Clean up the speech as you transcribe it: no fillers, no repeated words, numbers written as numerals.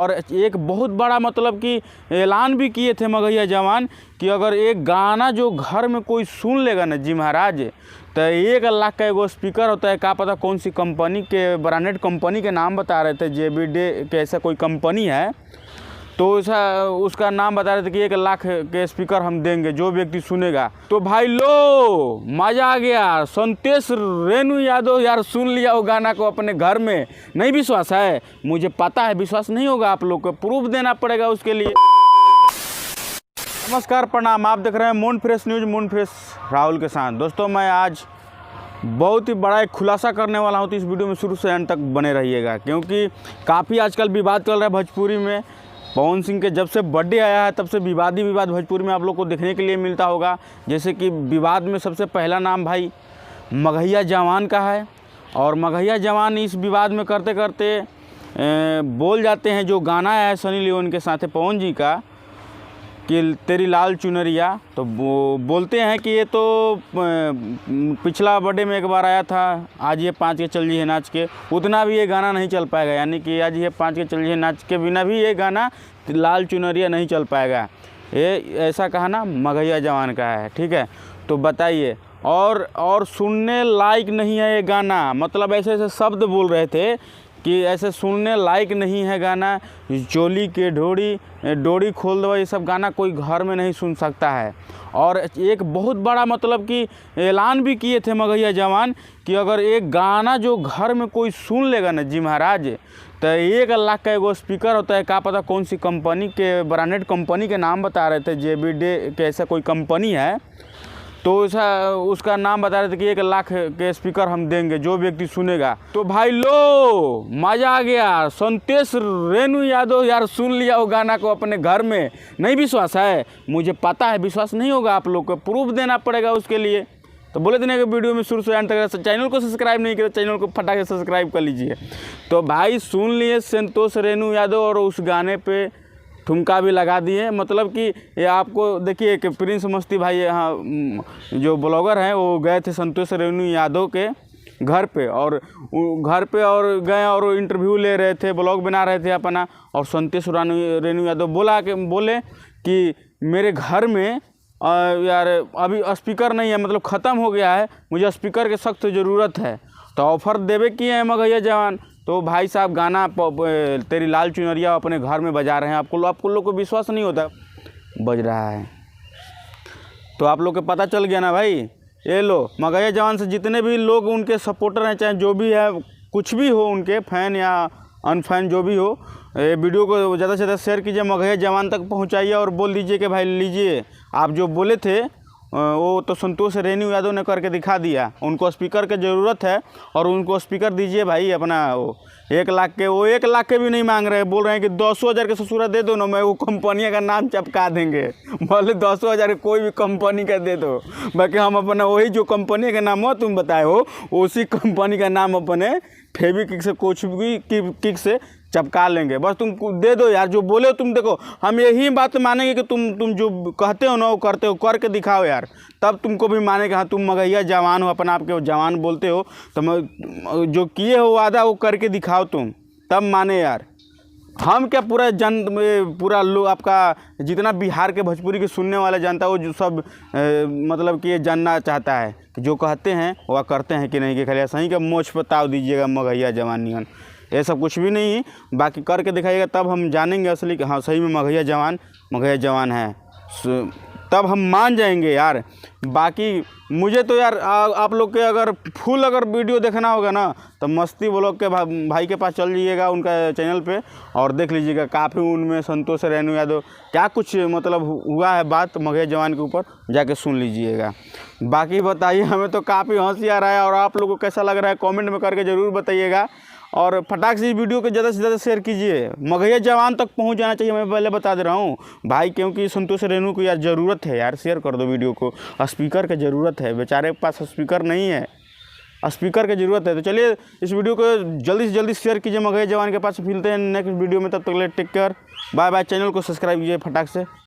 और एक बहुत बड़ा मतलब कि ऐलान भी किए थे मगहिया जवान कि अगर एक गाना जो घर में कोई सुन लेगा ना जी महाराज, तो 1 लाख का एगो स्पीकर होता है, क्या पता कौन सी कंपनी के, ब्रांडेड कंपनी के नाम बता रहे थे, JBD के ऐसा कोई कंपनी है, तो उसका नाम बता रहे थे कि 1 लाख के स्पीकर हम देंगे जो व्यक्ति सुनेगा। तो भाई लो मज़ा आ गया, संतोष रेणु यादव यार सुन लिया वो गाना को अपने घर में। नहीं विश्वास है? मुझे पता है विश्वास नहीं होगा, आप लोग को प्रूफ देना पड़ेगा उसके लिए। नमस्कार, प्रणाम, आप देख रहे हैं moon fresh news, moon fresh Rahul के साथ। दोस्तों मैं आज बहुत ही बड़ा एक खुलासा करने वाला हूँ, तो इस वीडियो में शुरू से अंत तक बने रहिएगा, क्योंकि काफ़ी आजकल विवाद चल रहा है भोजपुरी में। पवन सिंह के जब से बर्थडे आया है तब से विवाद ही विवाद भोजपुरी में आप लोग को देखने के लिए मिलता होगा। जैसे कि विवाद में सबसे पहला नाम भाई मगहिया जवान का है, और मगहिया जवान इस विवाद में करते करते बोल जाते हैं, जो गाना है सनी लियोन के साथ पवन जी का कि तेरी लाल चुनरिया, तो बोलते हैं कि ये तो पिछला बर्थडे में एक बार आया था, आज ये 5 के चल जी है नाच के, उतना भी ये गाना नहीं चल पाएगा। यानी कि आज ये 5 के चल जी है नाच के बिना भी ये गाना लाल चुनरिया नहीं चल पाएगा। ये ऐसा कहना मगहिया जवान का है, ठीक है। तो बताइए, और सुनने लायक नहीं है ये गाना, मतलब ऐसे ऐसे शब्द बोल रहे थे कि ऐसे सुनने लायक नहीं है गाना, चोली के डोरी खोल दो, ये सब गाना कोई घर में नहीं सुन सकता है। और एक बहुत बड़ा मतलब कि ऐलान भी किए थे मगहिया जवान कि अगर एक गाना जो घर में कोई सुन लेगा ना जी महाराज, तो 1 लाख का एगो स्पीकर होता है, क्या पता कौन सी कंपनी के, ब्रांडेड कंपनी के नाम बता रहे थे, JBD के ऐसा कोई कंपनी है, तो उसका नाम बता रहे थे कि 1 लाख के स्पीकर हम देंगे जो व्यक्ति सुनेगा। तो भाई लो मज़ा आ गया, संतोष रेणु यादव यार सुन लिया वो गाना को अपने घर में। नहीं विश्वास है? मुझे पता है विश्वास नहीं होगा, आप लोग को प्रूफ देना पड़ेगा उसके लिए। तो बोले देने के वीडियो में शुरू से अंत तक, चैनल को सब्सक्राइब नहीं किया, चैनल को फटा के सब्सक्राइब कर लीजिए। तो भाई सुन लिए संतोष रेणु यादव, और उस गाने पे ठुमका भी लगा दिए। मतलब कि ये आपको देखिए कि प्रिंस मस्ती भाई यहाँ जो ब्लॉगर हैं वो गए थे संतोष रेणु यादव के घर पे, और और गए और इंटरव्यू ले रहे थे, ब्लॉग बना रहे थे अपना। और संतोष रेणु यादव बोले कि मेरे घर में यार अभी स्पीकर नहीं है, मतलब ख़त्म हो गया है, मुझे स्पीकर की सख्त ज़रूरत है। तो ऑफ़र देवे किए हैं मगहिया जवान। तो भाई साहब गाना तेरी लाल चुनरिया अपने घर में बजा रहे हैं, आपको लोग को विश्वास नहीं होता, बज रहा है। तो आप लोग को पता चल गया ना भाई। ये लो मगहिया जवान से जितने भी लोग उनके सपोर्टर हैं, चाहे जो भी है, कुछ भी हो, उनके फ़ैन या अनफैन जो भी हो, ये वीडियो को ज़्यादा से ज़्यादा शेयर कीजिए, मगहिया जवान तक पहुँचाइए, और बोल दीजिए कि भाई लीजिए, आप जो बोले थे वो तो संतोष रेणु यादव ने करके दिखा दिया। उनको स्पीकर की ज़रूरत है, और उनको स्पीकर दीजिए भाई अपना। वो 1 लाख के, वो 1 लाख के भी नहीं मांग रहे, बोल रहे हैं कि 200,000 के ससुरा दे दो ना, मैं वो कंपनी का नाम चपका देंगे। बोले 200,000 कोई भी कंपनी का दे दो, बाकी हम अपना वही जो कंपनी का नाम हो तुम बताए हो, उसी कंपनी का नाम अपने फेविक्विक से, कुछ भी किक से चपका लेंगे, बस तुम दे दो यार। जो बोले हो तुम, देखो हम यही बात मानेंगे कि तुम जो कहते हो ना वो करते हो, करके दिखाओ यार, तब तुमको भी मानेंगे। हाँ तुम मगहिया जवान हो, अपना आपके जवान बोलते हो, तो जो किए हो वादा वो करके दिखाओ तुम, तब माने यार। हम क्या पूरा लोग, आपका जितना बिहार के भोजपुरी की सुनने वाला जनता, वो जो सब मतलब कि ये जानना चाहता है कि जो कहते हैं वह करते हैं कि नहीं, कि खाली सही का मोछ पर ताव दीजिएगा मगहिया जवानियन, ये सब कुछ भी नहीं, बाकी करके दिखाइएगा, तब हम जानेंगे असली कि हाँ सही में मगहिया जवान है, तब हम मान जाएंगे यार। बाकी मुझे तो यार आप लोग के अगर अगर वीडियो देखना होगा ना, तो मस्ती ब्लॉग के भाई के पास चल जाइएगा, उनका चैनल पे, और देख लीजिएगा। काफ़ी उनमें संतोष रेणु यादव क्या कुछ मतलब हुआ है बात मगहिया जवान के ऊपर, जाके सुन लीजिएगा। बाकी बताइए, हमें तो काफ़ी हंसी आ रहा है, और आप लोगों को कैसा लग रहा है कमेंट में करके ज़रूर बताइएगा। और फटाक से इस वीडियो को ज़्यादा से ज़्यादा शेयर कीजिए, मगहिया जवान तक पहुंच जाना चाहिए, मैं पहले बता दे रहा हूं भाई, क्योंकि संतोष रेणु को यार ज़रूरत है यार, शेयर कर दो वीडियो को, स्पीकर की ज़रूरत है, बेचारे के पास स्पीकर नहीं है, स्पीकर की ज़रूरत है। तो चलिए इस वीडियो को जल्दी से जल्दी शेयर कीजिए मगहिया जवान के पास। मिलते हैं नेक्स्ट वीडियो में, तब तक के लिए take care, bye bye. Channel को सब्सक्राइब कीजिए फटाक से।